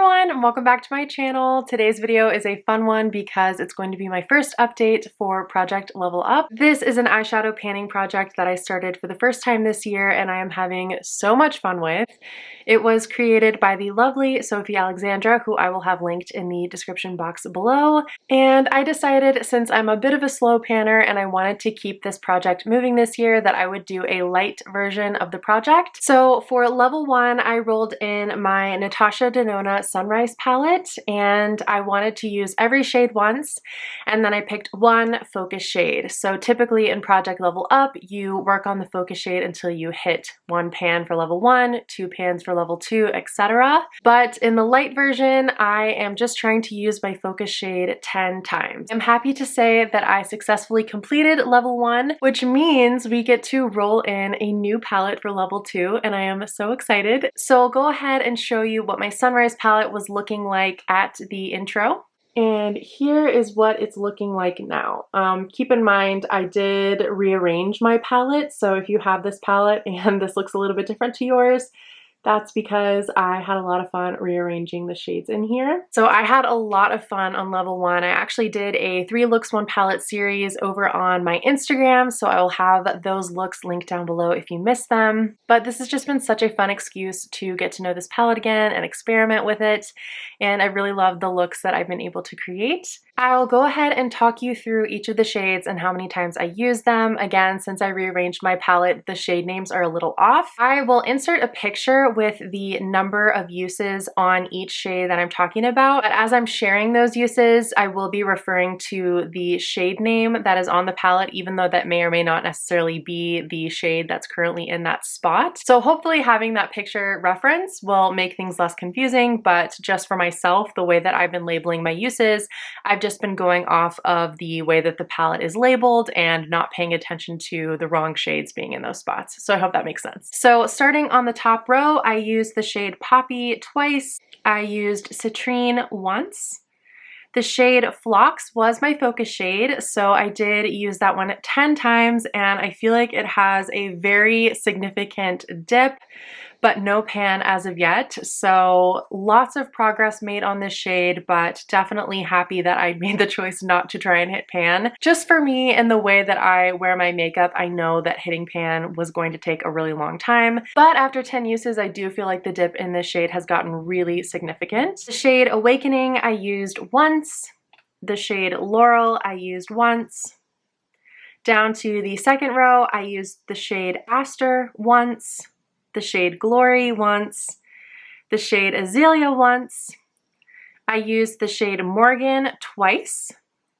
everyone, and welcome back to my channel. Today's video is a fun one because it's going to be my first update for Project Level Up. This is an eyeshadow panning project that I started for the first time this year and I am having so much fun with. It was created by the lovely Sofie Alexandra, who I will have linked in the description box below. And I decided, since I'm a bit of a slow panner and I wanted to keep this project moving this year, that I would do a light version of the project. So for level 1, I rolled in my Natasha Denona Sunrise palette and I wanted to use every shade once, and then I picked one focus shade. So typically in Project Level Up, you work on the focus shade until you hit 1 pan for level 1, 2 pans for level 2, etc. But in the light version, I am just trying to use my focus shade 10 times. I'm happy to say that I successfully completed level 1, which means we get to roll in a new palette for level 2, and I am so excited. So I'll go ahead and show you what my Sunrise palette was looking like at the intro. And here is what it's looking like now. Keep in mind, I did rearrange my palette, so if you have this palette and this looks a little bit different to yours, that's because I had a lot of fun rearranging the shades in here. So I had a lot of fun on level 1. I actually did a 3 looks 1 palette series over on my Instagram, so I will have those looks linked down below if you missed them. But this has just been such a fun excuse to get to know this palette again and experiment with it, and I really love the looks that I've been able to create. I'll go ahead and talk you through each of the shades and how many times I use them. Again, since I rearranged my palette, the shade names are a little off. I will insert a picture with the number of uses on each shade that I'm talking about, but as I'm sharing those uses, I will be referring to the shade name that is on the palette, even though that may or may not necessarily be the shade that's currently in that spot. So hopefully having that picture reference will make things less confusing, but just for myself, the way that I've been labeling my uses, I've just been going off of the way that the palette is labeled and not paying attention to the wrong shades being in those spots. So I hope that makes sense. So starting on the top row, I used the shade Poppy twice. I used Citrine once. The shade Phlox was my focus shade, so I did use that one 10 times, and I feel like it has a very significant dip, but no pan as of yet. So lots of progress made on this shade, but definitely happy that I made the choice not to try and hit pan. Just for me and the way that I wear my makeup, I know that hitting pan was going to take a really long time, but after 10 uses, I do feel like the dip in this shade has gotten really significant. The shade Awakening I used once. The shade Laurel I used once. Down to the second row, I used the shade Aster once, the shade Glory once, the shade Azalea once. I used the shade Morgan twice,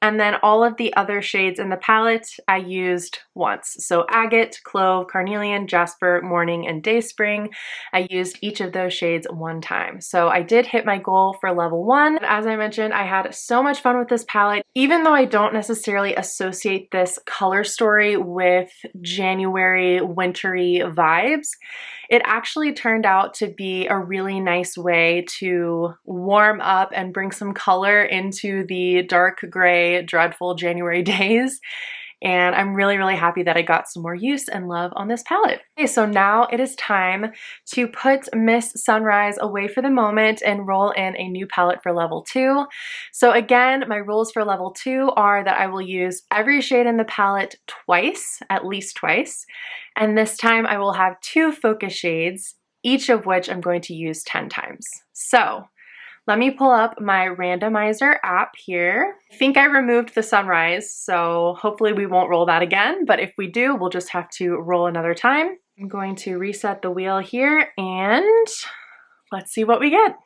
and then all of the other shades in the palette I used once. So Agate, Clove, Carnelian, Jasper, Morning, and Dayspring. I used each of those shades 1 time. So I did hit my goal for level 1. As I mentioned, I had so much fun with this palette. Even though I don't necessarily associate this color story with January wintry vibes, it actually turned out to be a really nice way to warm up and bring some color into the dark gray, dreadful January days. And I'm really, really happy that I got some more use and love on this palette. Okay, so now it is time to put Miss Sunrise away for the moment and roll in a new palette for level 2. So again, my rules for level 2 are that I will use every shade in the palette twice, at least twice. And this time I will have 2 focus shades, each of which I'm going to use 10 times. So let me pull up my randomizer app here. I think I removed the Sunrise, so hopefully we won't roll that again, but if we do, we'll just have to roll another time. I'm going to reset the wheel here and let's see what we get.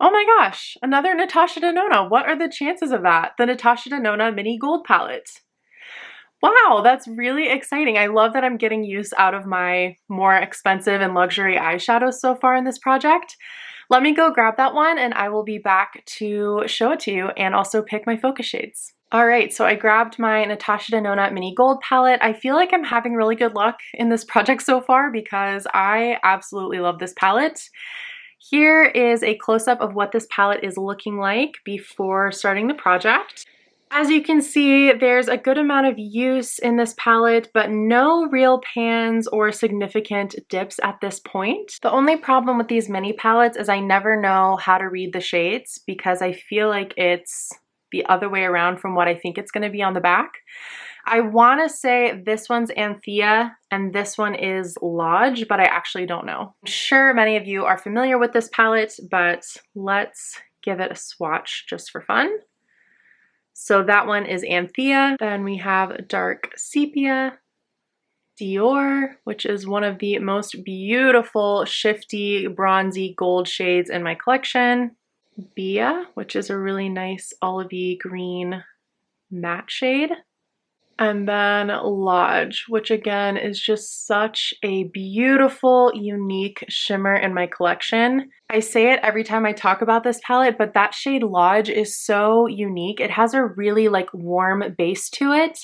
Oh my gosh, another Natasha Denona. What are the chances of that? The Natasha Denona Mini Gold Palette. Wow, that's really exciting. I love that I'm getting use out of my more expensive and luxury eyeshadows so far in this project. Let me go grab that one and I will be back to show it to you and also pick my focus shades. All right, so I grabbed my Natasha Denona Mini Gold palette. I feel like I'm having really good luck in this project so far because I absolutely love this palette. Here is a close-up of what this palette is looking like before starting the project. As you can see, there's a good amount of use in this palette, but no real pans or significant dips at this point. The only problem with these mini palettes is I never know how to read the shades because I feel like it's the other way around from what I think it's going to be on the back. I want to say this one's Anthea and this one is Lodge, but I actually don't know. I'm sure many of you are familiar with this palette, but let's give it a swatch just for fun. So that one is Anthea. Then we have Dark Sepia, Dior, which is one of the most beautiful shifty bronzy gold shades in my collection. Bia, which is a really nice olivey green matte shade. And then Lodge, which again is just such a beautiful, unique shimmer in my collection. I say it every time I talk about this palette, but that shade Lodge is so unique. It has a really like warm base to it.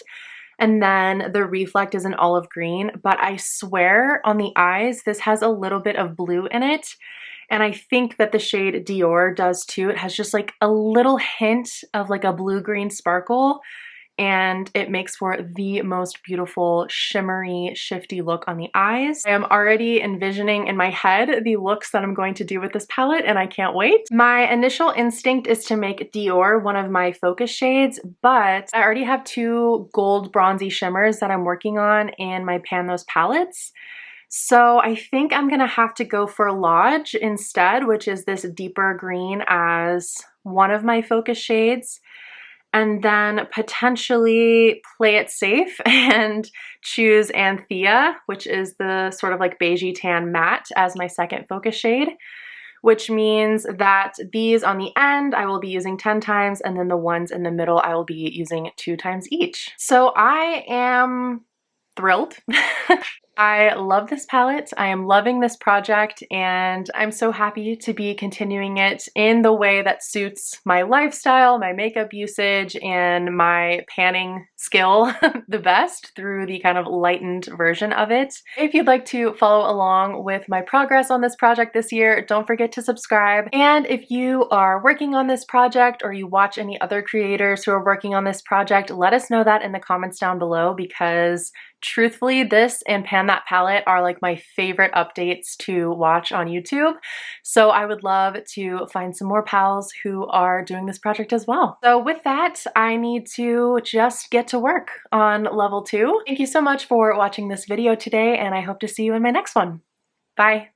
And then the reflect is an olive green, but I swear on the eyes, this has a little bit of blue in it. And I think that the shade Dior does too. It has just like a little hint of like a blue-green sparkle, and it makes for the most beautiful shimmery shifty look on the eyes. I am already envisioning in my head the looks that I'm going to do with this palette and I can't wait. My initial instinct is to make Dior one of my focus shades, but I already have two gold bronzy shimmers that I'm working on in my Pan Those palettes. So I think I'm gonna have to go for Lodge instead, which is this deeper green as one of my focus shades, and then potentially play it safe and choose Anthea, which is the sort of like beigey tan matte, as my second focus shade, which means that these on the end I will be using 10 times, and then the ones in the middle I will be using 2 times each. So I am thrilled. I love this palette. I am loving this project, and I'm so happy to be continuing it in the way that suits my lifestyle, my makeup usage, and my panning skill the best through the kind of lightened version of it. If you'd like to follow along with my progress on this project this year, don't forget to subscribe. And if you are working on this project or you watch any other creators who are working on this project, let us know that in the comments down below, because truthfully, this and Pan That Palette are like my favorite updates to watch on YouTube. So I would love to find some more pals who are doing this project as well. So with that, I need to just get to work on level 2. Thank you so much for watching this video today, and I hope to see you in my next one. Bye.